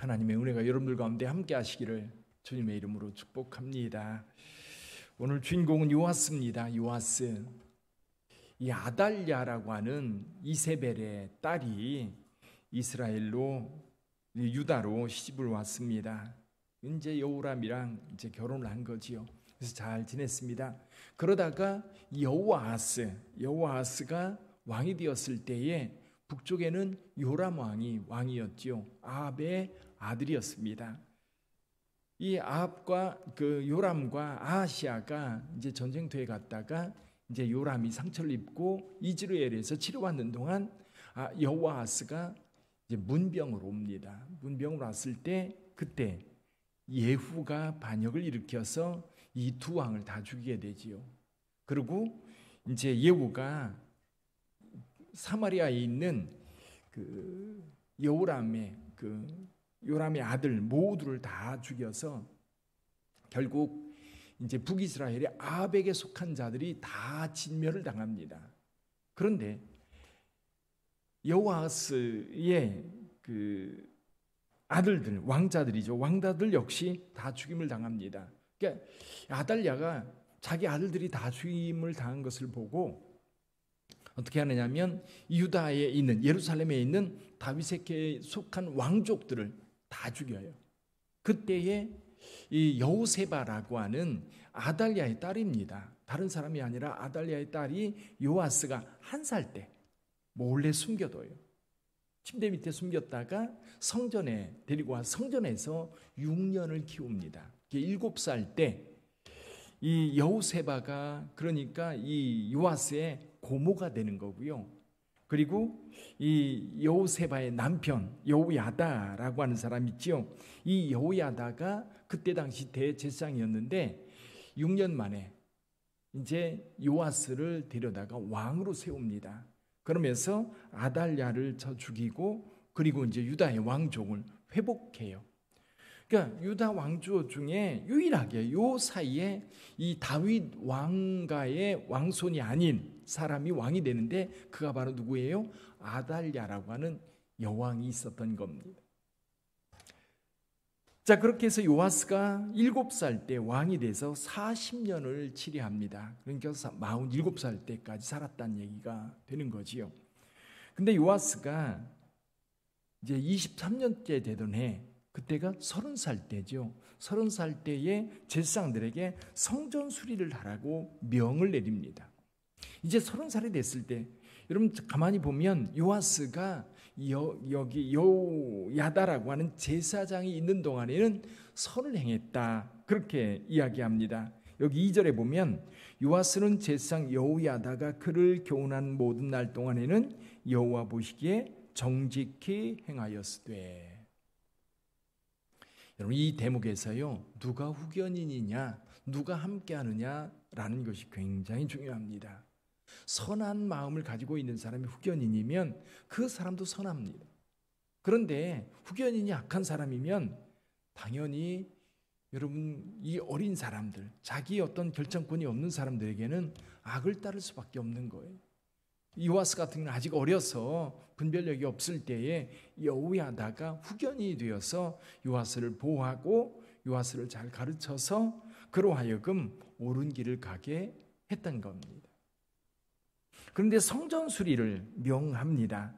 하나님의 은혜가 여러분들 가운데 함께 하시기를 주님의 이름으로 축복합니다. 오늘 주인공은 요아스입니다. 요아스. 이 아달랴라고 하는 이세벨의 딸이 이스라엘로 유다로 시집을 왔습니다. 이제 여호람이랑 이제 결혼을 한 거지요. 그래서 잘 지냈습니다. 그러다가 여호아스가 왕이 되었을 때에 북쪽에는 요람 왕이 왕이었지요. 아합의 아들이었습니다. 이 아합과 그 요람과 아하시아가 이제 전쟁터에 갔다가 이제 요람이 상처를 입고 이즈라엘에서 치료받는 동안 여호아스가 이제 문병으로 옵니다. 문병으로 왔을 때 그때 예후가 반역을 일으켜서 이 두 왕을 다 죽이게 되지요. 그리고 이제 예후가 사마리아에 있는 그 요람의 아들 모두를 다 죽여서 결국 이제 북이스라엘의 아합에게 속한 자들이 다 진멸을 당합니다. 그런데 여호아스의 그 아들들, 왕자들이죠. 왕자들 역시 다 죽임을 당합니다. 그러니까 아달랴가 자기 아들들이 다 죽임을 당한 것을 보고 어떻게 하느냐면 유다에 있는 예루살렘에 있는 다윗에게 속한 왕족들을 다 죽여요. 그때에 이 여호세바라고 하는 아달랴의 딸입니다. 다른 사람이 아니라 아달랴의 딸이 요아스가 1살 때 몰래 숨겨둬요. 침대 밑에 숨겼다가 성전에 데리고 와 성전에서 6년을 키웁니다. 7살 때 이 여호세바가 그러니까 이 요아스의 고모가 되는 거고요. 그리고 이 여호세바의 남편 여호야다라고 하는 사람 있지요. 이 여호야다가 그때 당시 대제사장이었는데 6년 만에 이제 요아스를 데려다가 왕으로 세웁니다. 그러면서 아달랴를 쳐 죽이고 그리고 이제 유다의 왕족을 회복해요. 그러니까 유다 왕조 중에 유일하게 요 사이에 이 다윗 왕가의 왕손이 아닌 사람이 왕이 되는데 그가 바로 누구예요? 아달랴라고 하는 여왕이 있었던 겁니다. 자, 그렇게 해서 요아스가 7살 때 왕이 돼서 40년을 치리합니다. 그러니까 47살 때까지 살았다는 얘기가 되는 거지요. 근데 요아스가 이제 23년째 되던 해 그때가 30살 때죠. 30살 때에 제사장들에게 성전 수리를 하라고 명을 내립니다. 이제 30살이 됐을 때 여러분 가만히 보면 요아스가 여기 여호야다라고 하는 제사장이 있는 동안에는 선을 행했다. 그렇게 이야기합니다. 여기 2절에 보면 요아스는 제사장 여호야다가 그를 교훈한 모든 날 동안에는 여호와 보시기에 정직히 행하였으되. 여러분 이 대목에서요 누가 후견인이냐 누가 함께하느냐라는 것이 굉장히 중요합니다. 선한 마음을 가지고 있는 사람이 후견인이면 그 사람도 선합니다. 그런데 후견인이 악한 사람이면 당연히 여러분 이 어린 사람들 자기 어떤 결정권이 없는 사람들에게는 악을 따를 수밖에 없는 거예요. 요아스 같은 경우는 아직 어려서 분별력이 없을 때에 여호야다가 후견인이 되어서 요아스를 보호하고 요아스를 잘 가르쳐서 그로 하여금 옳은 길을 가게 했던 겁니다. 그런데 성전 수리를 명합니다.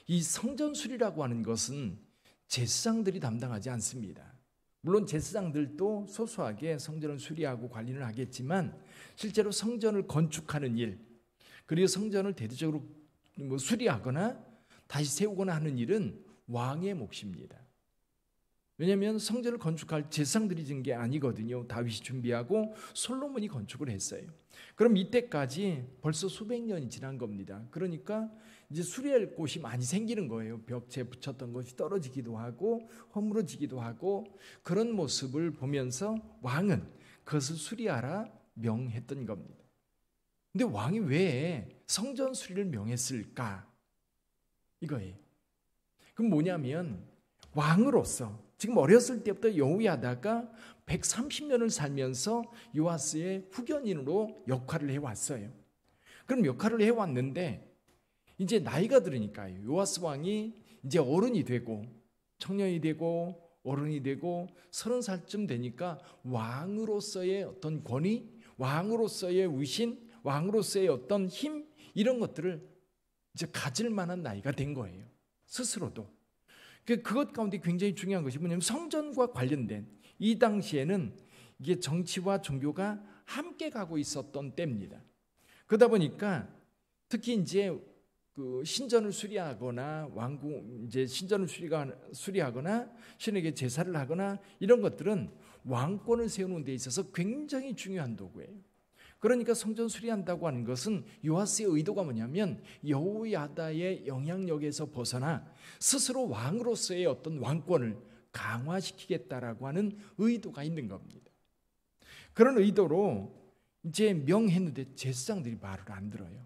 이 성전 수리라고 하는 것은 제사장들이 담당하지 않습니다. 물론 제사장들도 소소하게 성전을 수리하고 관리를 하겠지만 실제로 성전을 건축하는 일 그리고 성전을 대대적으로 수리하거나 다시 세우거나 하는 일은 왕의 몫입니다. 왜냐하면 성전을 건축할 제사장들이 진 게 아니거든요. 다윗이 준비하고 솔로몬이 건축을 했어요. 그럼 이때까지 벌써 수백 년이 지난 겁니다. 그러니까 이제 수리할 곳이 많이 생기는 거예요. 벽체에 붙였던 것이 떨어지기도 하고 허물어지기도 하고 그런 모습을 보면서 왕은 그것을 수리하라 명했던 겁니다. 근데 왕이 왜 성전 수리를 명했을까? 이거예요. 그럼 뭐냐면 왕으로서 지금 어렸을 때부터 여호야다가 130년을 살면서 요아스의 후견인으로 역할을 해왔어요. 그럼 역할을 해왔는데 이제 나이가 들으니까요. 요아스 왕이 이제 어른이 되고 청년이 되고 어른이 되고 30살쯤 되니까 왕으로서의 어떤 권위, 왕으로서의 위신, 왕으로서의 어떤 힘, 이런 것들을 이제 가질 만한 나이가 된 거예요. 스스로도. 그것 가운데 굉장히 중요한 것이 뭐냐면 성전과 관련된, 이 당시에는 이게 정치와 종교가 함께 가고 있었던 때입니다. 그러다 보니까 특히 이제 그 신전을 수리하거나 왕궁 이제 신전을 수리하거나 신에게 제사를 하거나 이런 것들은 왕권을 세우는 데 있어서 굉장히 중요한 도구예요. 그러니까 성전 수리한다고 하는 것은 요아스의 의도가 뭐냐면 여호야다의 영향력에서 벗어나 스스로 왕으로서의 어떤 왕권을 강화시키겠다라고 하는 의도가 있는 겁니다. 그런 의도로 이제 명했는데 제사장들이 말을 안 들어요.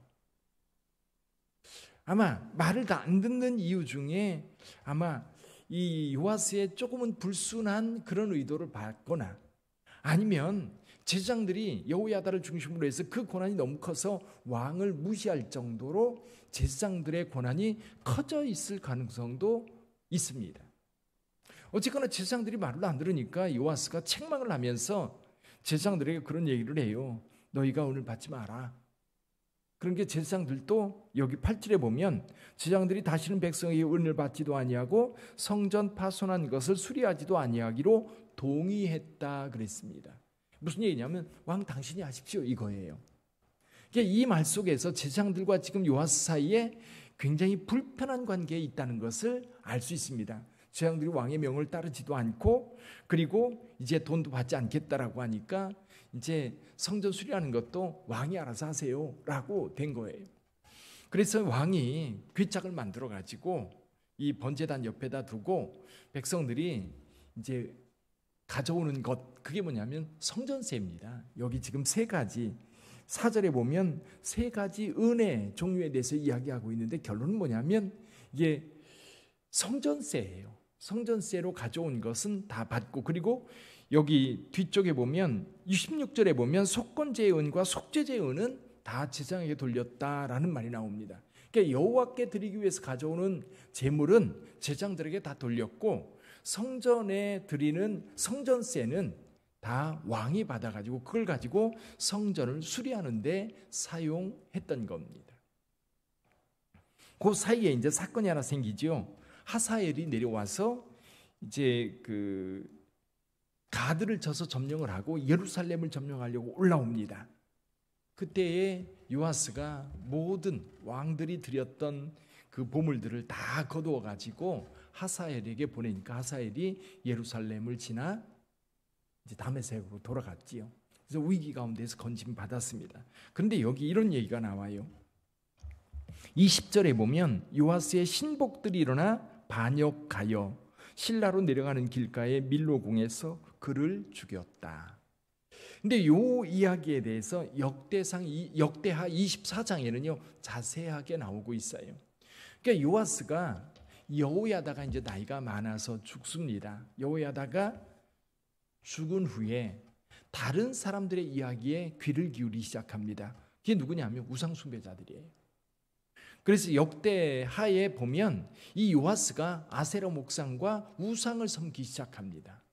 아마 말을 다 안 듣는 이유 중에 아마 이 요아스의 조금은 불순한 그런 의도를 봤거나 아니면 제사장들이 여호야다를 중심으로 해서 그 권한이 너무 커서 왕을 무시할 정도로 제사장들의 권한이 커져 있을 가능성도 있습니다. 어쨌거나 제사장들이 말을 안 들으니까 요아스가 책망을 하면서 제사장들에게 그런 얘기를 해요. 너희가 오늘 받지 마라. 그런 게 제사장들도 여기 8절에 보면 제사장들이 다시는 백성에게 은을 받지도 아니하고 성전 파손한 것을 수리하지도 아니하기로 동의했다 그랬습니다. 무슨 얘기냐면 왕 당신이 하십시오 이거예요. 이 말 속에서 제사장들과 지금 요아스 사이에 굉장히 불편한 관계에 있다는 것을 알 수 있습니다. 제사장들이 왕의 명을 따르지도 않고 그리고 이제 돈도 받지 않겠다라고 하니까 이제 성전 수리하는 것도 왕이 알아서 하세요라고 된 거예요. 그래서 왕이 괴짝을 만들어 가지고 이 번제단 옆에다 두고 백성들이 이제 가져오는 것, 그게 뭐냐면 성전세입니다. 여기 지금 3가지 4절에 보면 3가지 은혜 종류에 대해서 이야기하고 있는데 결론은 뭐냐면 이게 성전세예요. 성전세로 가져온 것은 다 받고, 그리고 여기 뒤쪽에 보면 26절에 보면 속건제의 은과 속죄제의 은은 다 제사장에게 돌렸다라는 말이 나옵니다. 그러니까 여호와께 드리기 위해서 가져오는 제물은 제사장들에게 다 돌렸고 성전에 드리는 성전세는 다 왕이 받아가지고 그걸 가지고 성전을 수리하는 데 사용했던 겁니다. 그 사이에 이제 사건이 하나 생기죠. 하사엘이 내려와서 이제 그 가드를 쳐서 점령을 하고 예루살렘을 점령하려고 올라옵니다. 그때에 요아스가 모든 왕들이 드렸던 그 보물들을 다 거두어 가지고 하사엘에게 보내니까 하사엘이 예루살렘을 지나 이제 다메섹으로 돌아갔지요. 그래서 위기 가운데서 건짐 받았습니다. 그런데 여기 이런 얘기가 나와요. 20절에 보면 요아스의 신복들이 일어나 반역하여 신라로 내려가는 길가의 밀로궁에서 그를 죽였다. 근데 요 이야기에 대해서 역대하 24장에는요 자세하게 나오고 있어요. 그러니까 요아스가 여호야다가 이제 나이가 많아서 죽습니다. 여호야다가 죽은 후에 다른 사람들의 이야기에 귀를 기울이기 시작합니다. 그게 누구냐면 우상 숭배자들이에요. 그래서 역대하에 보면 이 요아스가 아세라 목상과 우상을 섬기기 시작합니다.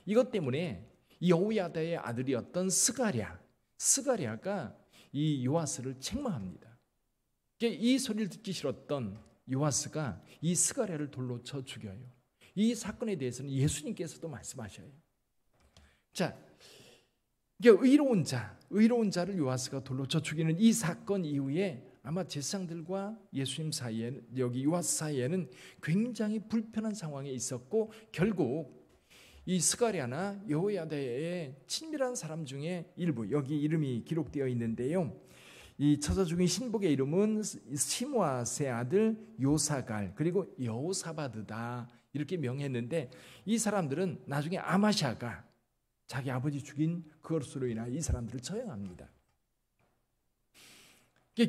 이것 때문에 여호야다의 아들이었던 스가랴가 이 요아스를 책망합니다. 이 소리를 듣기 싫었던 요아스가 이 스가랴를 돌로 쳐 죽여요. 이 사건에 대해서는 예수님께서도 말씀하셔요. 자, 이게 의로운 자를 요아스가 돌로 쳐 죽이는 이 사건 이후에 아마 제사장들과 예수님 사이에는, 여기 요아스 사이에는 굉장히 불편한 상황에 있었고 결국 이 스가랴나 여호야다의 친밀한 사람 중에 일부, 여기 이름이 기록되어 있는데요. 이 쳐서 죽인 신복의 이름은 시므아스의 아들 요사갈 그리고 여호사바드다 이렇게 명했는데 이 사람들은 나중에 아마샤가 자기 아버지 죽인 그것으로 인하여 이 사람들을 처형합니다.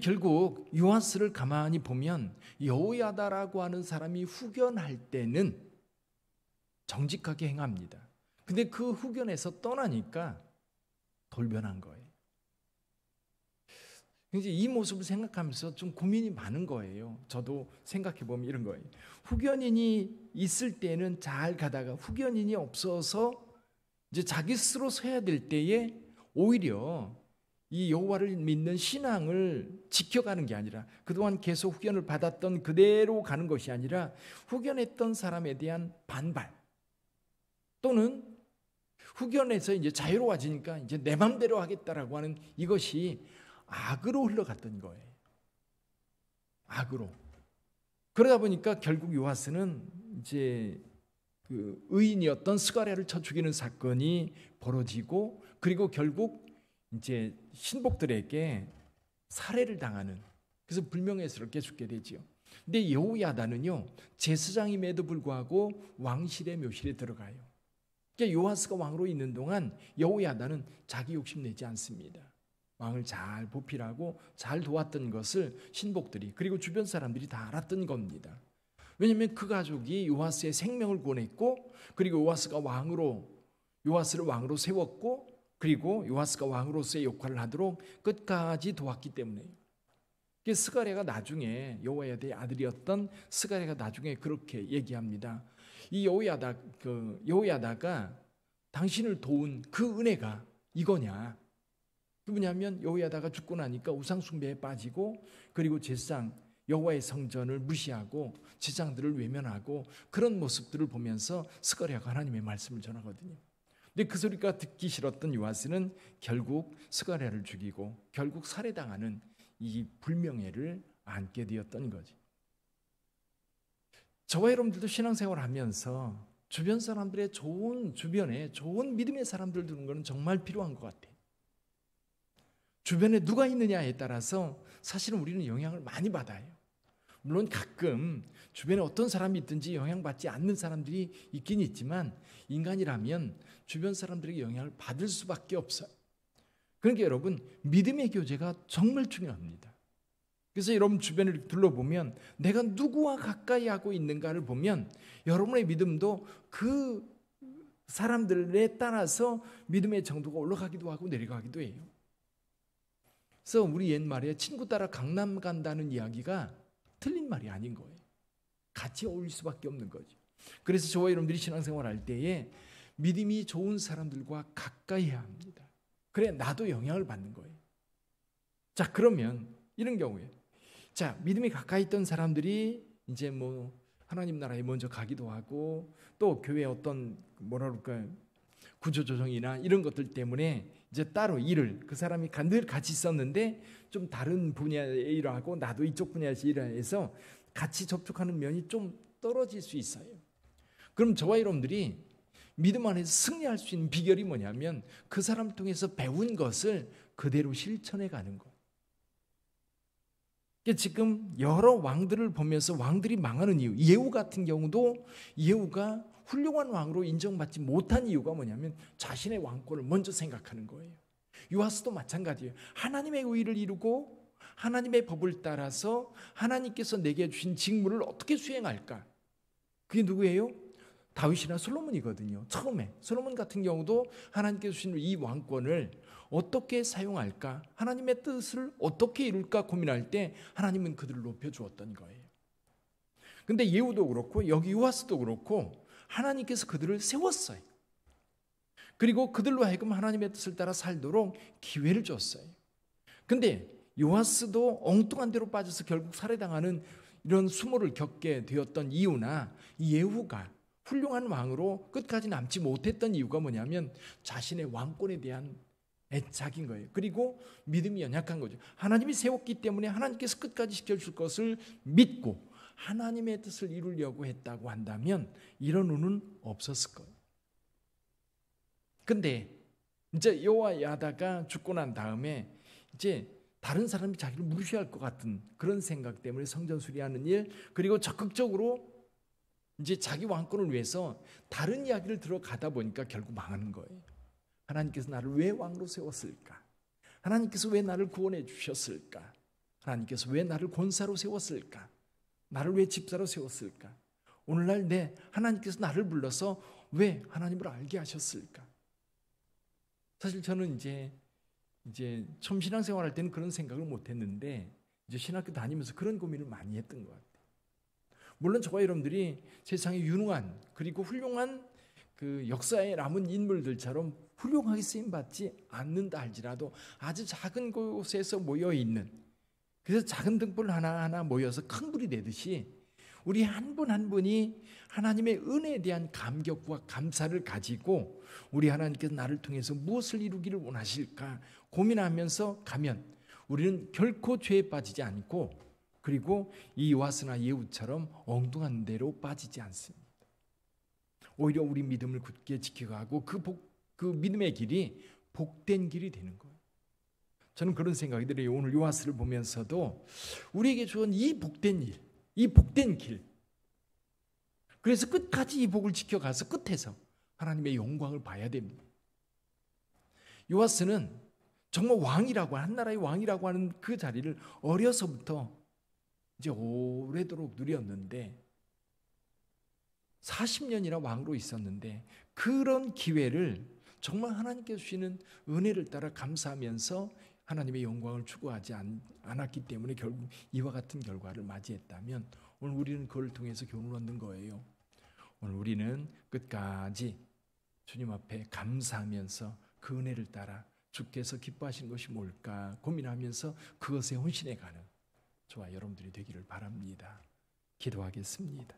결국 요아스를 가만히 보면 여호야다라고 하는 사람이 후견할 때는 정직하게 행합니다. 근데 그 후견에서 떠나니까 돌변한 거예요. 이제 이 모습을 생각하면서 좀 고민이 많은 거예요. 저도 생각해 보면 이런 거예요. 후견인이 있을 때는 잘 가다가 후견인이 없어서 이제 자기 스스로 서야 될 때에 오히려 이 여호와를 믿는 신앙을 지켜가는 게 아니라 그동안 계속 후견을 받았던 그대로 가는 것이 아니라 후견했던 사람에 대한 반발 또는 후견에서 이제 자유로워지니까 이제 내 맘대로 하겠다라고 하는 이것이 악으로 흘러갔던 거예요. 악으로. 그러다 보니까 결국 요아스는 이제 그 의인이었던 스가랴를 쳐 죽이는 사건이 벌어지고 그리고 결국 이제 신복들에게 살해를 당하는 그래서 불명예스럽게 죽게 되지요. 근데 여호야다는요 제사장임에도 불구하고 왕실의 묘실에 들어가요. 그러니까 요아스가 왕으로 있는 동안 여호야다는 자기 욕심 내지 않습니다. 왕을 잘 보필하고 잘 도왔던 것을 신복들이 그리고 주변 사람들이 다 알았던 겁니다. 왜냐하면 그 가족이 요아스의 생명을 구원했고 그리고 요아스를 왕으로 세웠고 그리고 요아스가 왕으로서의 역할을 하도록 끝까지 도왔기 때문에요. 스가랴가 나중에 여호야다의 아들이었던 스가랴가 나중에 그렇게 얘기합니다. 이 여호야다가 당신을 도운 그 은혜가 이거냐? 그 뭐냐면 여호야다가 죽고 나니까 우상 숭배에 빠지고 그리고 제사장 여호와의 성전을 무시하고 제사장들을 외면하고 그런 모습들을 보면서 스가랴가 하나님의 말씀을 전하거든요. 근데 그 소리가 듣기 싫었던 요아스는 결국 스가랴를 죽이고 결국 살해당하는 이 불명예를 안게 되었던 거지. 저와 여러분들도 신앙생활을 하면서 주변 사람들의 주변에 좋은 믿음의 사람들 두는 것은 정말 필요한 것 같아요. 주변에 누가 있느냐에 따라서 사실은 우리는 영향을 많이 받아요. 물론 가끔 주변에 어떤 사람이 있든지 영향받지 않는 사람들이 있긴 있지만 인간이라면 주변 사람들에게 영향을 받을 수밖에 없어요. 그러니까 여러분 믿음의 교제가 정말 중요합니다. 그래서 여러분 주변을 둘러보면 내가 누구와 가까이 하고 있는가를 보면 여러분의 믿음도 그 사람들에 따라서 믿음의 정도가 올라가기도 하고 내려가기도 해요. 그래서 우리 옛말에 친구 따라 강남 간다는 이야기가 틀린 말이 아닌 거예요. 같이 어울릴 수밖에 없는 거죠. 그래서 저와 여러분들이 신앙생활 할 때에 믿음이 좋은 사람들과 가까이 해야 합니다. 그래 나도 영향을 받는 거예요. 자 그러면 이런 경우에 자 믿음이 가까이 있던 사람들이 이제 뭐 하나님 나라에 먼저 가기도 하고 또 교회 어떤 뭐라 그럴까요 구조조정이나 이런 것들 때문에 이제 따로 일을 그 사람이 늘 같이 있었는데 좀 다른 분야의 일을 하고 나도 이쪽 분야에서 일을 해서 같이 접촉하는 면이 좀 떨어질 수 있어요. 그럼 저와 여러분들이 믿음 안에서 승리할 수 있는 비결이 뭐냐면 그 사람 통해서 배운 것을 그대로 실천해 가는 거. 지금 여러 왕들을 보면서 왕들이 망하는 이유, 예후 같은 경우도 예후가 훌륭한 왕으로 인정받지 못한 이유가 뭐냐면 자신의 왕권을 먼저 생각하는 거예요. 요아스도 마찬가지예요. 하나님의 의를 이루고 하나님의 법을 따라서 하나님께서 내게 주신 직무를 어떻게 수행할까? 그게 누구예요? 다윗이나 솔로몬이거든요. 처음에 솔로몬 같은 경우도 하나님께서 주신 이 왕권을 어떻게 사용할까? 하나님의 뜻을 어떻게 이룰까 고민할 때 하나님은 그들을 높여주었던 거예요. 근데 예후도 그렇고 여기 요아스도 그렇고 하나님께서 그들을 세웠어요. 그리고 그들로 하여금 하나님의 뜻을 따라 살도록 기회를 줬어요. 근데 요아스도 엉뚱한 데로 빠져서 결국 살해당하는 이런 수모를 겪게 되었던 이유나 예후가 훌륭한 왕으로 끝까지 남지 못했던 이유가 뭐냐면 자신의 왕권에 대한 애착인 거예요. 그리고 믿음이 연약한 거죠. 하나님이 세웠기 때문에 하나님께서 끝까지 지켜줄 것을 믿고 하나님의 뜻을 이루려고 했다고 한다면 이런 운은 없었을 거예요. 근데 이제 여호야다가 죽고 난 다음에 이제 다른 사람이 자기를 무시할 것 같은 그런 생각 때문에 성전 수리하는 일 그리고 적극적으로 이제 자기 왕권을 위해서 다른 이야기를 들어가다 보니까 결국 망하는 거예요. 하나님께서 나를 왜 왕으로 세웠을까? 하나님께서 왜 나를 구원해 주셨을까? 하나님께서 왜 나를 권사로 세웠을까? 나를 왜 집사로 세웠을까? 오늘날 하나님께서 나를 불러서 왜 하나님을 알게 하셨을까? 사실 저는 이제 이제 처음 신앙생활할 때는 그런 생각을 못했는데 이제 신학교 다니면서 그런 고민을 많이 했던 것 같아요. 물론 저와 여러분들이 세상에 유능한 그리고 훌륭한 그 역사에 남은 인물들처럼 훌륭하게 쓰임받지 않는다 할지라도 아주 작은 곳에서 모여 있는, 그래서 작은 등불 하나하나 모여서 큰 불이 되듯이 우리 한 분 한 분이 하나님의 은혜에 대한 감격과 감사를 가지고 우리 하나님께서 나를 통해서 무엇을 이루기를 원하실까 고민하면서 가면 우리는 결코 죄에 빠지지 않고, 그리고 이 요아스나 예후처럼 엉뚱한 데로 빠지지 않습니다. 오히려 우리 믿음을 굳게 지켜가고 그 믿음의 길이 복된 길이 되는 거예요. 저는 그런 생각이 들어요. 오늘 요아스를 보면서도 우리에게 주은 이 복된 일, 이 복된 길, 그래서 끝까지 이 복을 지켜가서 끝에서 하나님의 영광을 봐야 됩니다. 요아스는 정말 왕이라고, 한 나라의 왕이라고 하는 그 자리를 어려서부터 이제 오래도록 누렸는데 40년이나 왕으로 있었는데 그런 기회를 정말 하나님께서 주시는 은혜를 따라 감사하면서 하나님의 영광을 추구하지 않았기 때문에 결국 이와 같은 결과를 맞이했다면 오늘 우리는 그걸 통해서 교훈을 얻는 거예요. 오늘 우리는 끝까지 주님 앞에 감사하면서 그 은혜를 따라 주께서 기뻐하시는 것이 뭘까 고민하면서 그것에 헌신해가는 저와 여러분들이 되기를 바랍니다. 기도하겠습니다.